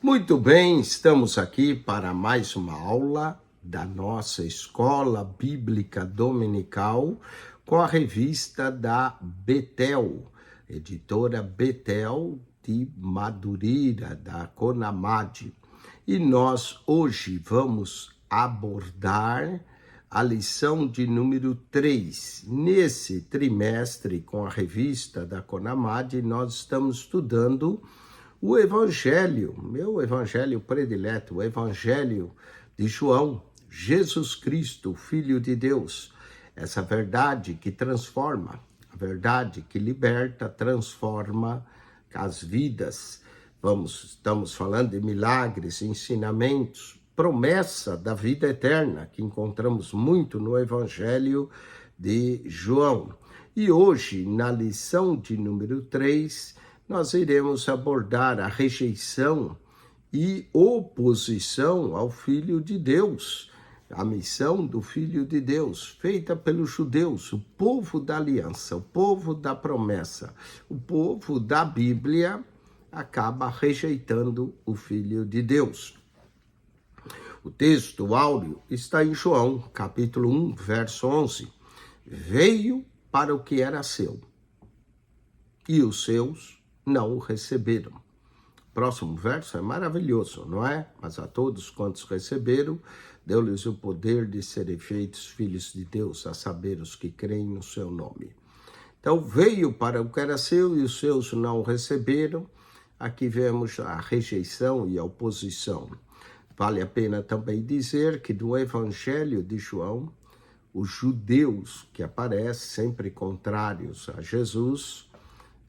Muito bem, estamos aqui para mais uma aula da nossa Escola Bíblica Dominical com a revista da Betel, editora Betel de Madureira, da Conamad. E nós hoje vamos abordar a lição de número 3. Nesse trimestre, com a revista da Conamad, nós estamos estudando o Evangelho, meu Evangelho predileto, o Evangelho de João, Jesus Cristo, Filho de Deus. Essa verdade que transforma, a verdade que liberta, transforma as vidas. Estamos falando de milagres, ensinamentos, promessa da vida eterna, que encontramos muito no Evangelho de João. E hoje, na lição de número 3, nós iremos abordar a rejeição e oposição ao Filho de Deus, a missão do Filho de Deus, feita pelos judeus, o povo da aliança, o povo da promessa, o povo da Bíblia, acaba rejeitando o Filho de Deus. O texto áureo está em João, capítulo 1, verso 11. Veio para o que era seu, e os seus não o receberam. Próximo verso é maravilhoso, não é? Mas a todos quantos receberam, deu-lhes o poder de serem feitos filhos de Deus, a saber, os que creem no seu nome. Então, veio para o que era seu e os seus não o receberam. Aqui vemos a rejeição e a oposição. Vale a pena também dizer que no Evangelho de João, os judeus que aparecem, sempre contrários a Jesus,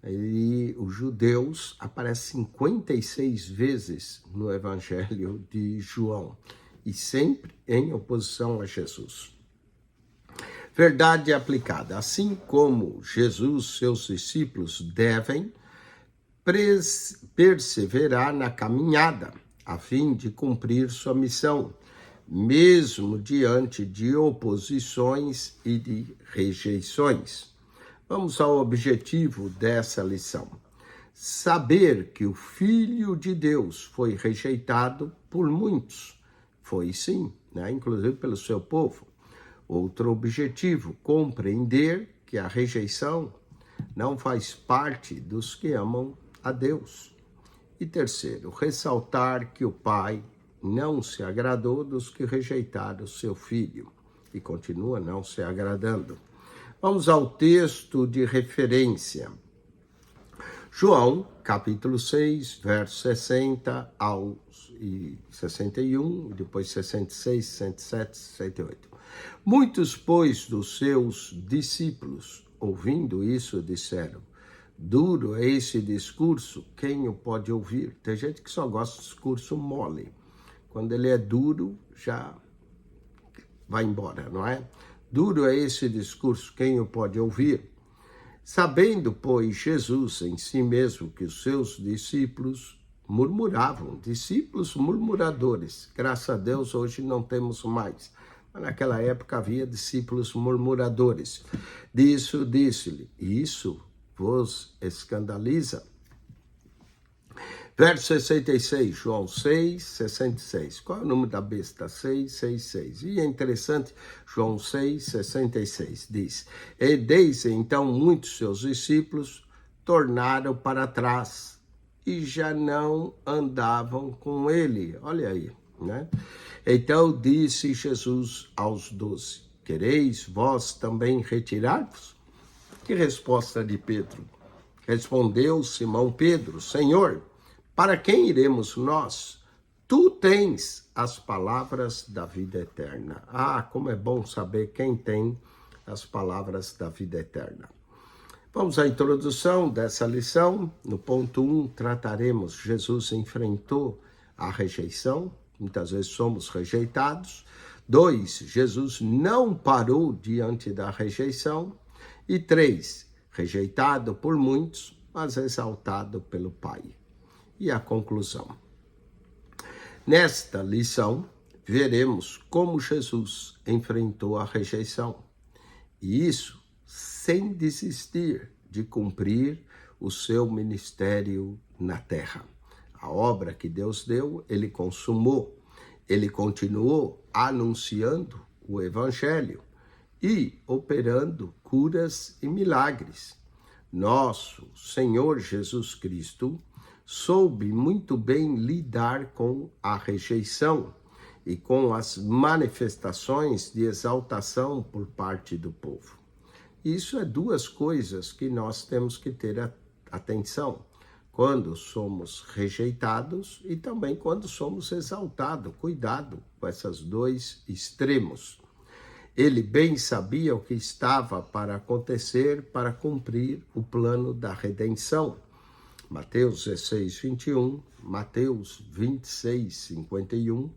e os judeus aparecem 56 vezes no Evangelho de João, e sempre em oposição a Jesus. Verdade aplicada. Assim como Jesus, seus discípulos devem perseverar na caminhada, a fim de cumprir sua missão, mesmo diante de oposições e de rejeições. Vamos ao objetivo dessa lição. Saber que o Filho de Deus foi rejeitado por muitos. Foi sim, inclusive pelo seu povo. Outro objetivo, compreender que a rejeição não faz parte dos que amam a Deus. E terceiro, ressaltar que o Pai não se agradou dos que rejeitaram seu Filho e continua não se agradando. Vamos ao texto de referência. João, capítulo 6, verso 60 ao 61, e depois 66, 67, 68. Muitos, pois, dos seus discípulos, ouvindo isso, disseram: duro é esse discurso, quem o pode ouvir? Tem gente que só gosta de discurso mole. Quando ele é duro, já vai embora, não é? Duro é esse discurso, quem o pode ouvir? Sabendo, pois, Jesus em si mesmo que os seus discípulos murmuravam, discípulos murmuradores. Graças a Deus, hoje não temos mais. Mas naquela época havia discípulos murmuradores. Disso disse-lhe: isso vos escandaliza? Verso 66, João 6, 66. Qual é o número da besta? 666. E é interessante, João 6, 66 diz: e desde então muitos seus discípulos tornaram para trás e já não andavam com ele. Olha aí, né? Então disse Jesus aos 12: quereis vós também retirar-vos? Que resposta de Pedro? Respondeu Simão Pedro: Senhor, para quem iremos nós? Tu tens as palavras da vida eterna. Ah, como é bom saber quem tem as palavras da vida eterna. Vamos à introdução dessa lição. No ponto 1, trataremos: Jesus enfrentou a rejeição. Muitas vezes somos rejeitados. 2, Jesus não parou diante da rejeição. E 3, rejeitado por muitos, mas exaltado pelo Pai. E a conclusão. Nesta lição, veremos como Jesus enfrentou a rejeição. E isso sem desistir de cumprir o seu ministério na terra. A obra que Deus deu, ele consumou. Ele continuou anunciando o evangelho e operando curas e milagres. Nosso Senhor Jesus Cristo soube muito bem lidar com a rejeição e com as manifestações de exaltação por parte do povo. Isso é duas coisas que nós temos que ter atenção. Quando somos rejeitados e também quando somos exaltados. Cuidado com esses dois extremos. Ele bem sabia o que estava para acontecer para cumprir o plano da redenção. Mateus 16, 21, Mateus 26, 51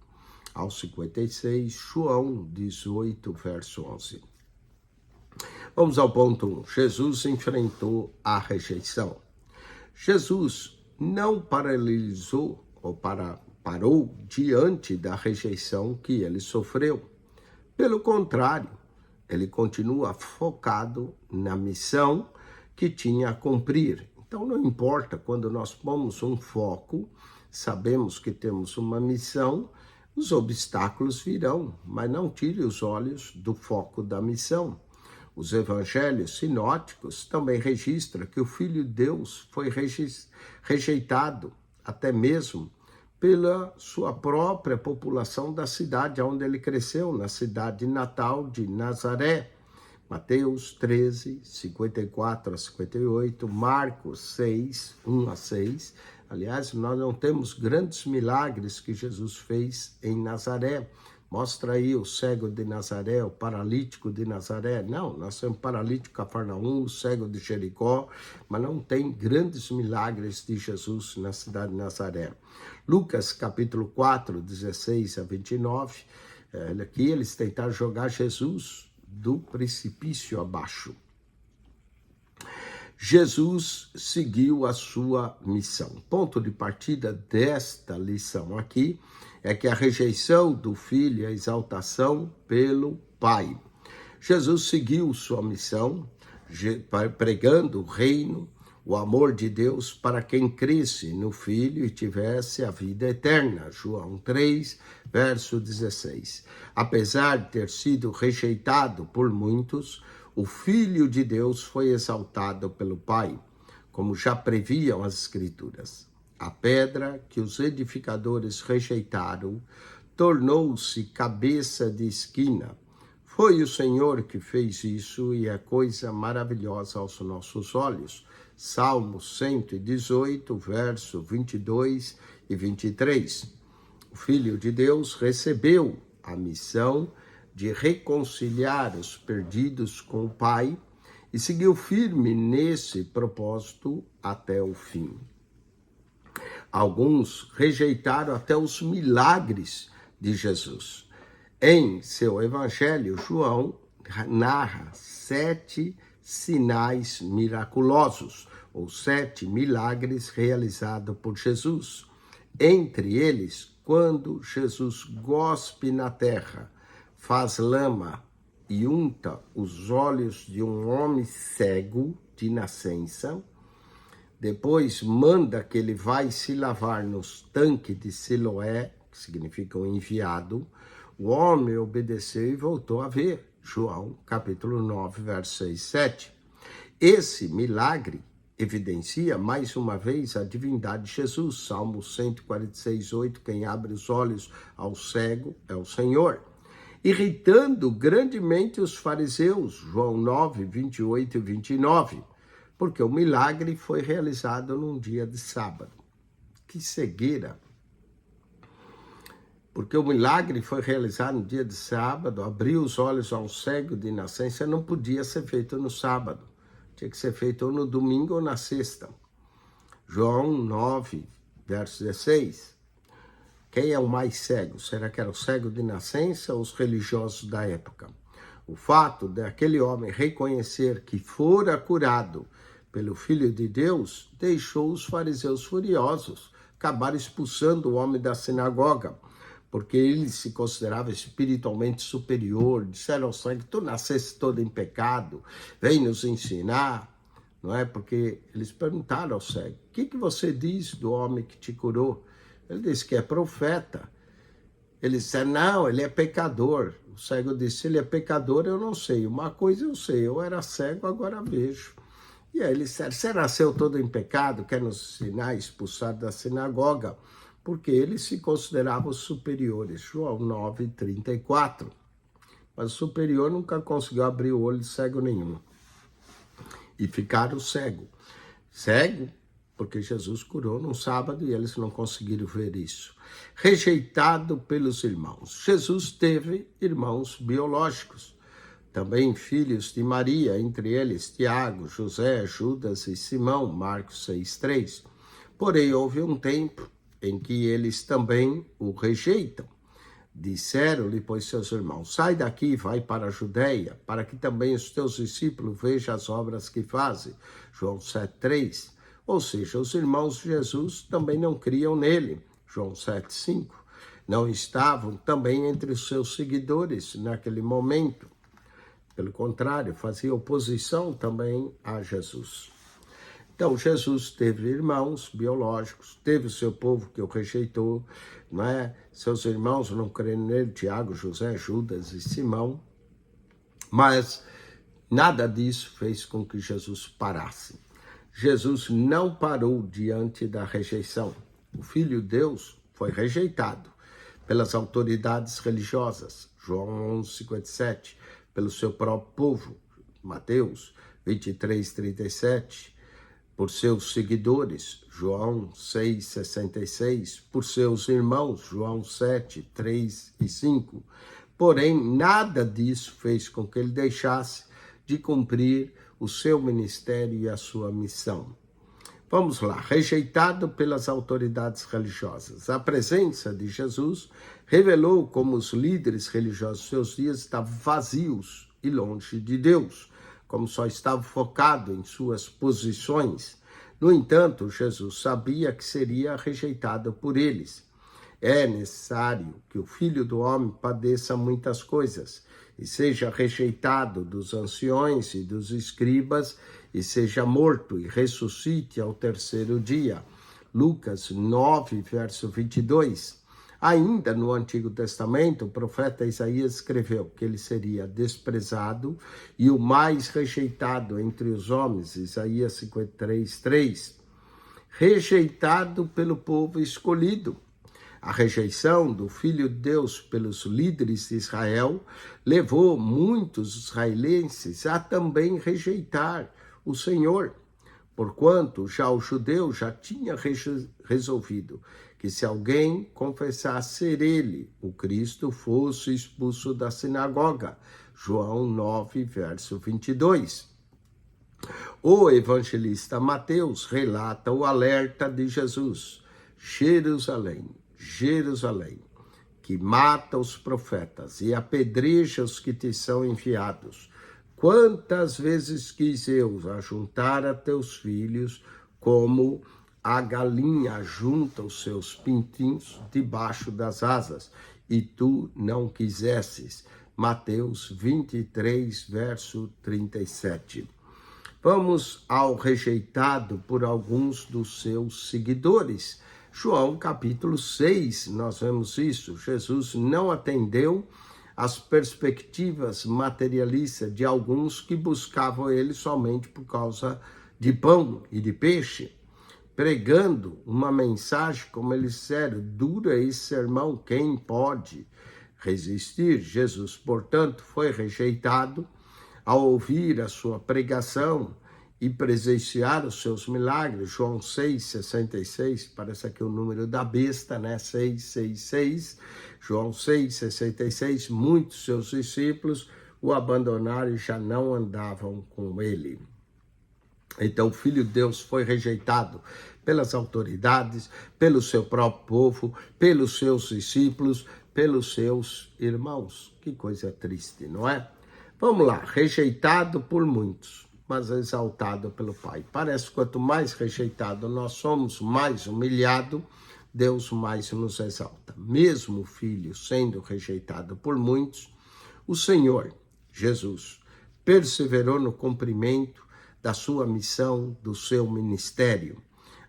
ao 56, João 18, verso 11. Vamos ao ponto 1. Jesus enfrentou a rejeição. Jesus não paralisou ou parou diante da rejeição que ele sofreu. Pelo contrário, ele continua focado na missão que tinha a cumprir. Então não importa quando nós pomos um foco, sabemos que temos uma missão, os obstáculos virão, mas não tire os olhos do foco da missão. Os evangelhos sinóticos também registram que o Filho de Deus foi rejeitado, até mesmo pela sua própria população da cidade onde ele cresceu, na cidade natal de Nazaré. Mateus 13, 54 a 58, Marcos 6, 1 a 6. Aliás, nós não temos grandes milagres que Jesus fez em Nazaré. Mostra aí o cego de Nazaré, o paralítico de Nazaré. Não, nós temos paralítico de Cafarnaum, o cego de Jericó, mas não tem grandes milagres de Jesus na cidade de Nazaré. Lucas capítulo 4, 16 a 29, aqui eles tentaram jogar Jesus do precipício abaixo. Jesus seguiu a sua missão. Ponto de partida desta lição aqui é que a rejeição do filho e a exaltação pelo pai. Jesus seguiu sua missão, pregando o reino, o amor de Deus para quem cresce no filho e tivesse a vida eterna. João 3, verso 16. Apesar de ter sido rejeitado por muitos, o Filho de Deus foi exaltado pelo Pai, como já previam as Escrituras. A pedra que os edificadores rejeitaram tornou-se cabeça de esquina. Foi o Senhor que fez isso e é coisa maravilhosa aos nossos olhos. Salmo 118, verso 22 e 23. O Filho de Deus recebeu a missão de reconciliar os perdidos com o Pai e seguiu firme nesse propósito até o fim. Alguns rejeitaram até os milagres de Jesus. Em seu evangelho, João narra 7 sinais miraculosos, ou 7 milagres realizados por Jesus. Entre eles, quando Jesus gospe na terra, faz lama e unta os olhos de um homem cego de nascença, depois manda que ele vai se lavar nos tanques de Siloé, que significa um enviado, o homem obedeceu e voltou a ver. João, capítulo 9, verso 6 e 7. Esse milagre evidencia mais uma vez a divindade de Jesus. Salmo 146, 8, quem abre os olhos ao cego é o Senhor. Irritando grandemente os fariseus, João 9, 28 e 29, porque o milagre foi realizado num dia de sábado. Que cegueira! Porque o milagre foi realizado no dia de sábado, abriu os olhos ao cego de nascença, não podia ser feito no sábado. Tinha que ser feito ou no domingo ou na sexta. João 9, verso 16. Quem é o mais cego? Será que era o cego de nascença ou os religiosos da época? O fato daquele homem reconhecer que fora curado pelo Filho de Deus deixou os fariseus furiosos, acabaram expulsando o homem da sinagoga, porque ele se considerava espiritualmente superior. Disseram ao sangue, tu nasceste todo em pecado, vem nos ensinar. não é? Porque eles perguntaram ao cego, o que você diz do homem que te curou? Ele disse que é profeta. Ele disse, não, ele é pecador. O cego disse, se ele é pecador, eu não sei. Uma coisa eu sei, eu era cego, agora vejo. E aí ele disse, você nasceu todo em pecado, quer nos ensinar a expulsar da sinagoga? Porque eles se consideravam superiores. João 9:34. Mas o superior nunca conseguiu abrir o olho de cego nenhum. E ficaram cego. Cego, porque Jesus curou num sábado e eles não conseguiram ver isso. Rejeitado pelos irmãos. Jesus teve irmãos biológicos, também filhos de Maria, entre eles Tiago, José, Judas e Simão, Marcos 6:3. Porém, houve um tempo em que eles também o rejeitam. Disseram-lhe, pois, seus irmãos, sai daqui e vai para a Judeia, para que também os teus discípulos vejam as obras que fazem. João 7:3. Ou seja, os irmãos de Jesus também não criam nele. João 7:5. Não estavam também entre os seus seguidores naquele momento. Pelo contrário, fazia oposição também a Jesus. Então, Jesus teve irmãos biológicos, teve o seu povo que o rejeitou, não é? Seus irmãos não creram nele, Tiago, José, Judas e Simão. Mas nada disso fez com que Jesus parasse. Jesus não parou diante da rejeição. O Filho de Deus foi rejeitado pelas autoridades religiosas, João 11:57, pelo seu próprio povo, Mateus 23:37, por seus seguidores, João 6:66, por seus irmãos, João 7:3 e 5. Porém, nada disso fez com que ele deixasse de cumprir o seu ministério e a sua missão. Vamos lá, rejeitado pelas autoridades religiosas. A presença de Jesus revelou como os líderes religiosos de seus dias estavam vazios e longe de Deus, como só estavam focados em suas posições. No entanto, Jesus sabia que seria rejeitado por eles. É necessário que o Filho do Homem padeça muitas coisas e seja rejeitado dos anciões e dos escribas e seja morto e ressuscite ao terceiro dia. Lucas 9, verso 22. Ainda no Antigo Testamento, o profeta Isaías escreveu que ele seria desprezado e o mais rejeitado entre os homens, Isaías 53:3. Rejeitado pelo povo escolhido. A rejeição do Filho de Deus pelos líderes de Israel levou muitos israelenses a também rejeitar o Senhor, porquanto já o judeu já tinha resolvido que se alguém confessasse ser ele, o Cristo, fosse expulso da sinagoga. João 9, verso 22. O evangelista Mateus relata o alerta de Jesus. Jerusalém, Jerusalém, que mata os profetas e apedreja os que te são enviados. Quantas vezes quis eu ajuntar a teus filhos, como a galinha junta os seus pintinhos debaixo das asas, e tu não quisesses. Mateus 23, verso 37. Vamos ao rejeitado por alguns dos seus seguidores. João capítulo 6, nós vemos isso. Jesus não atendeu às perspectivas materialistas de alguns que buscavam ele somente por causa de pão e de peixe, pregando uma mensagem, como eles disseram, dura esse sermão, quem pode resistir? Jesus, portanto, foi rejeitado ao ouvir a sua pregação e presenciar os seus milagres. João 6:66, parece aqui o número da besta, né? 666. João 6:66, muitos seus discípulos o abandonaram e já não andavam com ele. Então, o Filho de Deus foi rejeitado pelas autoridades, pelo seu próprio povo, pelos seus discípulos, pelos seus irmãos. Que coisa triste, não é? Vamos lá, rejeitado por muitos, mas exaltado pelo Pai. Parece que quanto mais rejeitado nós somos, mais humilhado, Deus mais nos exalta. Mesmo o Filho sendo rejeitado por muitos, o Senhor, Jesus, perseverou no cumprimento da sua missão, do seu ministério.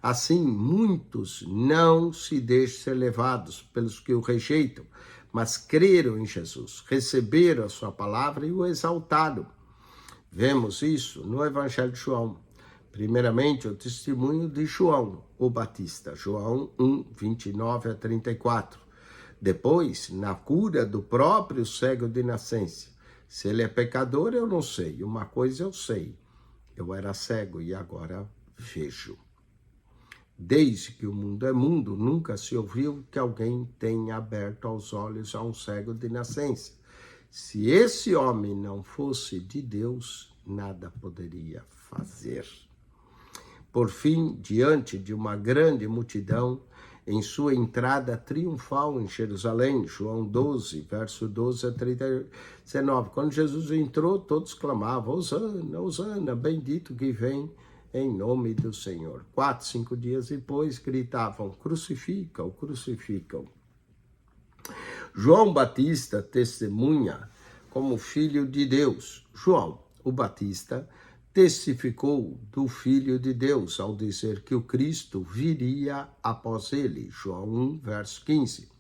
Assim, muitos não se deixam ser levados pelos que o rejeitam, mas creram em Jesus, receberam a sua palavra e o exaltaram. Vemos isso no Evangelho de João. Primeiramente, o testemunho de João, o Batista, João 1, 29 a 34. Depois, na cura do próprio cego de nascença. Se ele é pecador, eu não sei. Uma coisa eu sei. Eu era cego e agora vejo. Desde que o mundo é mundo, nunca se ouviu que alguém tenha aberto os olhos a um cego de nascença. Se esse homem não fosse de Deus, nada poderia fazer. Por fim, diante de uma grande multidão, em sua entrada triunfal em Jerusalém, João 12, verso 12 a 39. Quando Jesus entrou, todos clamavam, Hosana, Hosana, bendito que vem em nome do Senhor. 4, 5 dias depois, gritavam, crucificam, crucificam. João Batista testemunha como filho de Deus. João, o Batista, testificou do Filho de Deus ao dizer que o Cristo viria após ele. João 1, verso 15.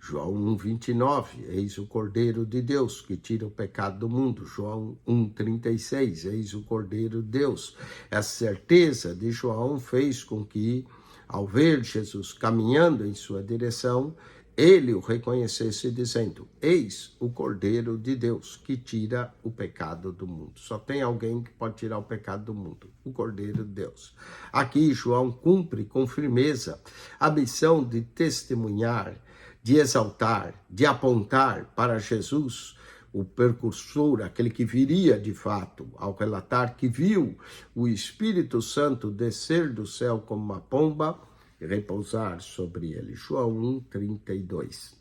João 1, 29. Eis o Cordeiro de Deus que tira o pecado do mundo. João 1, 36. Eis o Cordeiro de Deus. Essa certeza de João fez com que, ao ver Jesus caminhando em sua direção, ele o reconhecesse dizendo, eis o Cordeiro de Deus que tira o pecado do mundo. Só tem alguém que pode tirar o pecado do mundo, o Cordeiro de Deus. Aqui João cumpre com firmeza a missão de testemunhar, de exaltar, de apontar para Jesus, o precursor, aquele que viria de fato, ao relatar que viu o Espírito Santo descer do céu como uma pomba, repousar sobre ele. João 1, 32.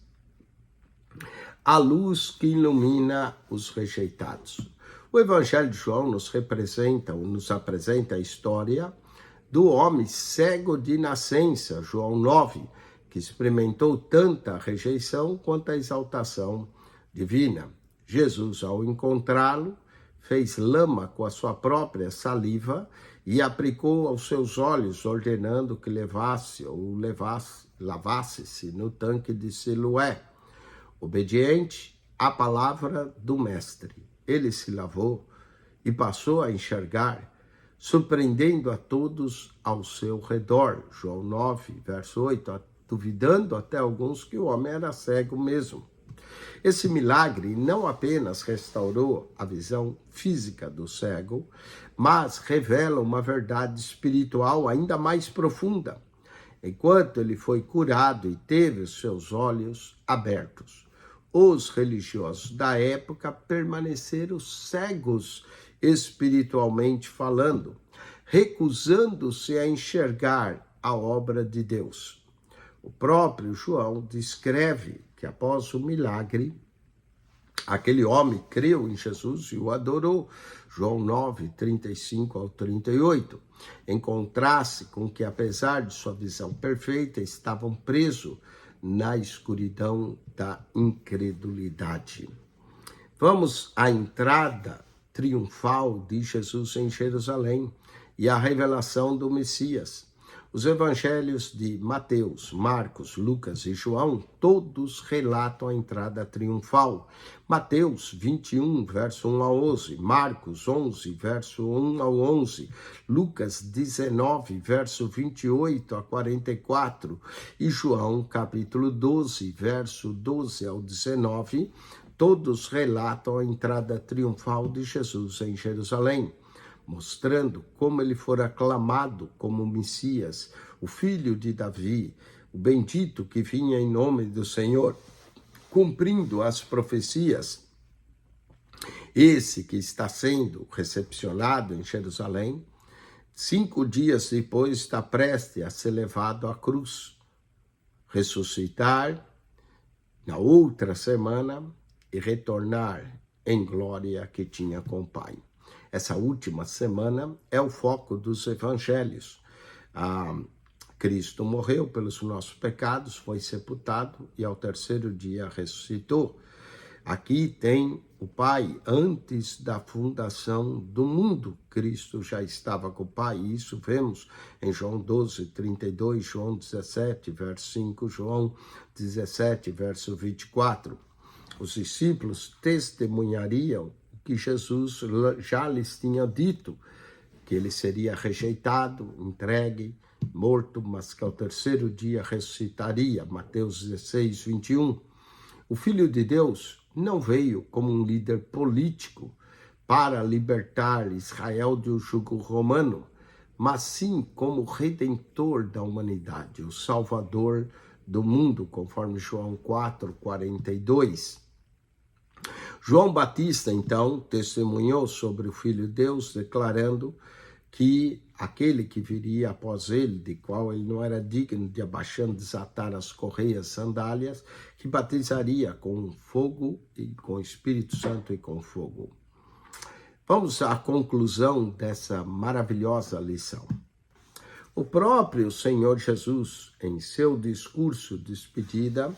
A luz que ilumina os rejeitados. O Evangelho de João nos apresenta a história do homem cego de nascença, João 9, que experimentou tanta rejeição quanto a exaltação divina. Jesus, ao encontrá-lo, fez lama com a sua própria saliva e aplicou aos seus olhos, ordenando que lavasse-se no tanque de Siloé. Obediente à palavra do mestre, ele se lavou e passou a enxergar, surpreendendo a todos ao seu redor. João 9, verso 8, duvidando até alguns que o homem era cego mesmo. Esse milagre não apenas restaurou a visão física do cego, mas revela uma verdade espiritual ainda mais profunda. Enquanto ele foi curado e teve os seus olhos abertos, os religiosos da época permaneceram cegos espiritualmente falando, recusando-se a enxergar a obra de Deus. O próprio João descreve que após o milagre, aquele homem creu em Jesus e o adorou. João 9, 35 ao 38. Em contraste com que, apesar de sua visão perfeita, estavam presos na escuridão da incredulidade. Vamos à entrada triunfal de Jesus em Jerusalém e a revelação do Messias. Os evangelhos de Mateus, Marcos, Lucas e João, todos relatam a entrada triunfal. Mateus 21, verso 1 ao 11, Marcos 11, verso 1 ao 11, Lucas 19, verso 28 a 44 e João capítulo 12, verso 12 ao 19, todos relatam a entrada triunfal de Jesus em Jerusalém, mostrando como ele fora aclamado como Messias, o filho de Davi, o bendito que vinha em nome do Senhor, cumprindo as profecias. Esse que está sendo recepcionado em Jerusalém, 5 dias depois está prestes a ser levado à cruz, ressuscitar na outra semana e retornar em glória que tinha com o Pai. Essa última semana é o foco dos evangelhos. Cristo morreu pelos nossos pecados, foi sepultado e ao terceiro dia ressuscitou. Aqui tem o Pai antes da fundação do mundo. Cristo já estava com o Pai, isso vemos em João 12, 32, João 17, verso 5, João 17, verso 24. Os discípulos testemunhariam o que Jesus já lhes tinha dito, que ele seria rejeitado, entregue, morto, mas que ao terceiro dia ressuscitaria. Mateus 16, 21. O Filho de Deus não veio como um líder político para libertar Israel do jugo romano, mas sim como redentor da humanidade, o Salvador do mundo, conforme João 4, 42. João Batista, então, testemunhou sobre o Filho de Deus, declarando que aquele que viria após ele, de qual ele não era digno de abaixando, desatar as correias, sandálias, que batizaria com fogo e com o Espírito Santo e com fogo. Vamos à conclusão dessa maravilhosa lição. O próprio Senhor Jesus, em seu discurso de despedida,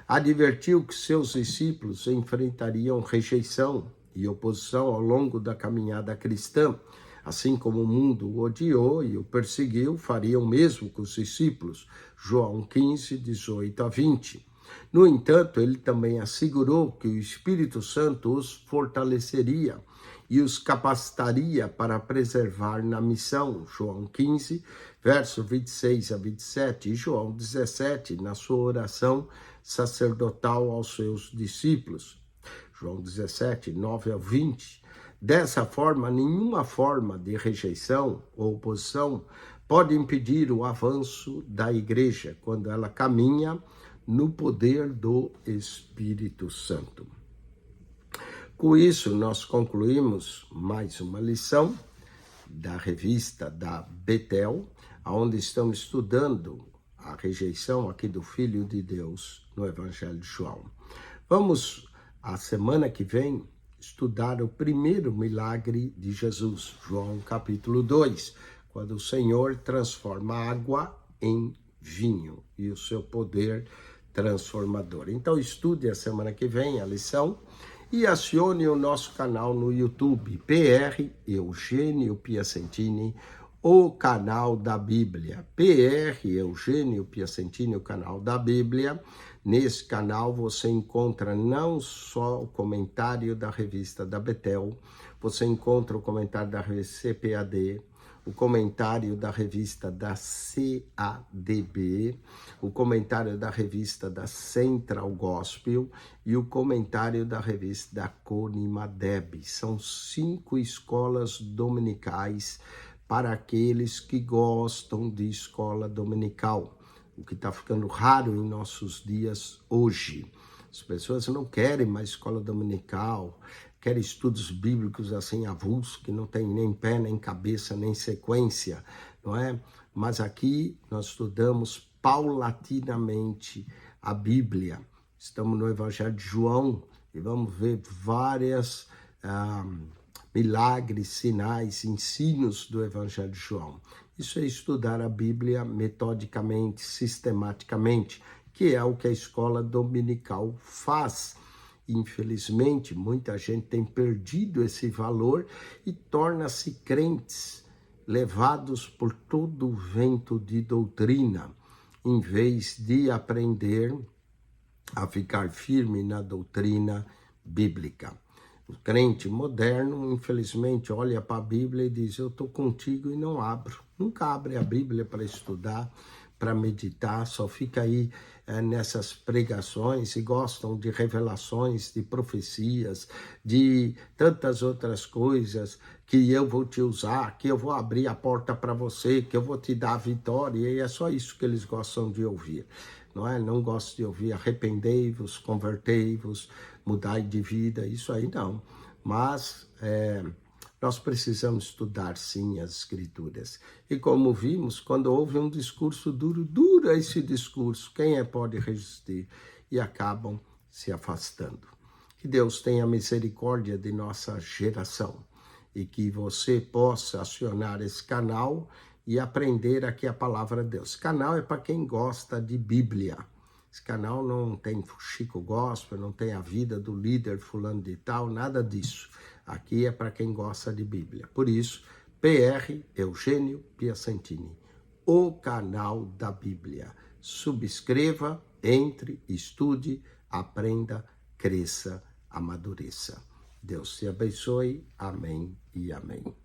advertiu que seus discípulos enfrentariam rejeição e oposição ao longo da caminhada cristã. Assim como o mundo o odiou e o perseguiu, faria o mesmo com os discípulos. João 15, 18 a 20. No entanto, ele também assegurou que o Espírito Santo os fortaleceria e os capacitaria para preservar na missão. João 15, verso 26 a 27, e João 17, na sua oração sacerdotal aos seus discípulos. João 17, 9 a 20. Dessa forma, nenhuma forma de rejeição ou oposição pode impedir o avanço da igreja quando ela caminha no poder do Espírito Santo. Com isso, nós concluímos mais uma lição da revista da Betel, onde estamos estudando a rejeição aqui do Filho de Deus no Evangelho de João. Vamos, a semana que vem, estudar o primeiro milagre de Jesus, João capítulo 2, quando o Senhor transforma água em vinho e o seu poder transformador. Então estude a semana que vem a lição e acione o nosso canal no YouTube, PR Eugênio Piacentini, o canal da Bíblia. PR Eugênio Piacentini, o canal da Bíblia. Nesse canal você encontra não só o comentário da revista da Betel, você encontra o comentário da revista CPAD, o comentário da revista da CADB, o comentário da revista da Central Gospel e o comentário da revista da Conimadeb. São 5 escolas dominicais para aqueles que gostam de escola dominical, o que está ficando raro em nossos dias hoje. As pessoas não querem mais escola dominical, querem estudos bíblicos assim avulsos, que não tem nem pé, nem cabeça, nem sequência, não é? Mas aqui nós estudamos paulatinamente a Bíblia. Estamos no Evangelho de João e vamos ver várias milagres, sinais, ensinos do Evangelho de João. Isso é estudar a Bíblia metodicamente, sistematicamente, que é o que a escola dominical faz. Infelizmente, muita gente tem perdido esse valor e torna-se crentes, levados por todo o vento de doutrina, em vez de aprender a ficar firme na doutrina bíblica. O crente moderno, infelizmente, olha para a Bíblia e diz, eu estou contigo e não abro. Nunca abre a Bíblia para estudar, para meditar, só fica aí nessas pregações e gostam de revelações, de profecias, de tantas outras coisas, que eu vou te usar, que eu vou abrir a porta para você, que eu vou te dar a vitória, e é só isso que eles gostam de ouvir. Não é? Não gosto de ouvir arrependei-vos, convertei-vos, mudai de vida, isso aí não. Mas nós precisamos estudar sim as Escrituras. E como vimos, quando houve um discurso duro, dura esse discurso, quem pode resistir? E acabam se afastando. Que Deus tenha misericórdia de nossa geração e que você possa acionar esse canal e aprender aqui a palavra de Deus. Esse canal é para quem gosta de Bíblia. Esse canal não tem Chico Gospel, não tem a vida do líder fulano de tal, nada disso. Aqui é para quem gosta de Bíblia. Por isso, PR Eugênio Piacentini, o canal da Bíblia. Subscreva, entre, estude, aprenda, cresça, amadureça. Deus te abençoe. Amém e amém.